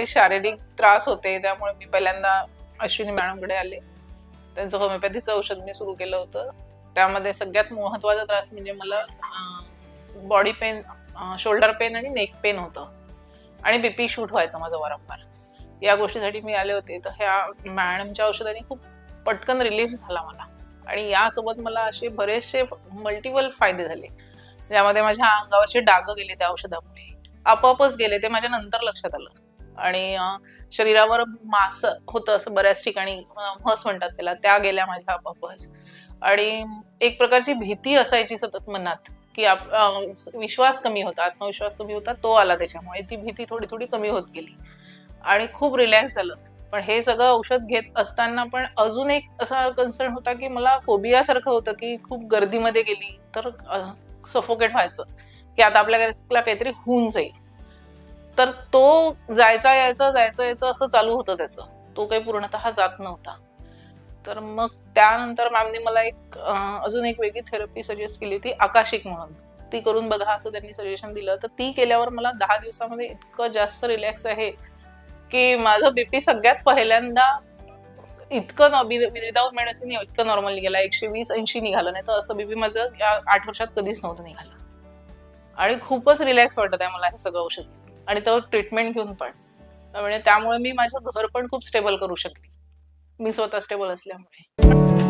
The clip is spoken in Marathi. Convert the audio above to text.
काही शारीरिक त्रास होते, त्यामुळे मी पहिल्यांदा अश्विनी मॅडमकडे आले. त्यांचं होमिओपॅथीचं औषध मी सुरू केलं होतं. त्यामध्ये सगळ्यात महत्वाचा त्रास म्हणजे मला बॉडी पेन, शोल्डर पेन आणि नेक पेन होतं आणि बीपी शूट व्हायचं माझं वारंवार. या गोष्टीसाठी मी आले होते. तर ह्या मॅडमच्या औषधाने खूप पटकन रिलीफ झाला मला आणि यासोबत मला असे बरेचसे मल्टिपल फायदे झाले, ज्यामध्ये माझ्या अंगावरचे डाग गेले त्या औषधामुळे, आपोआपच गेले. ते माझ्या नंतर लक्षात आलं. आणि शरीरावर मास होतं असं बऱ्याच ठिकाणी, म्हस म्हणतात त्याला, त्या गेल्या माझ्या आपोआपच. आणि एक प्रकारची भीती असायची सतत मनात की विश्वास कमी होता, आत्मविश्वास कमी होता, तो आला. त्याच्यामुळे ती भीती थोडी थोडी कमी होत गेली आणि खूप रिलॅक्स झालं. पण हे सगळं औषध घेत असताना पण अजून एक असा कन्सर्न होता की मला फोबिया सारखं होतं की खूप गर्दीमध्ये गेली तर सफोकेट व्हायचं, की आता आपल्याला काहीतरी होऊन जाईल. तर तो जायचा यायचं असं चालू होतं त्याचं. तो काही पूर्णतः जात नव्हता. तर मग त्यानंतर मॅमने मला अजून एक वेगळी थेरपी सजेस्ट केली, ती आकाशिक म्हणून. ती करून बघा असं त्यांनी सजेशन दिलं. तर ती केल्यावर मला 10 दिवसामध्ये इतकं जास्त रिलॅक्स आहे की माझं बीपी सगळ्यात पहिल्यांदा इतकं विदाउट मेडिसिन इतकं नॉर्मल गेला. 120-80 निघालं. नाही तर असं बीपी माझं या 8 वर्षात कधीच नव्हतं निघालं. आणि खूपच रिलॅक्स वाटत आहे मला हे सगळं औषध, आणि तो ट्रीटमेंट घेऊन पण. म्हणजे त्यामुळे मी माझं घर पण खूप स्टेबल करू शकले, मी स्वतः स्टेबल असल्यामुळे.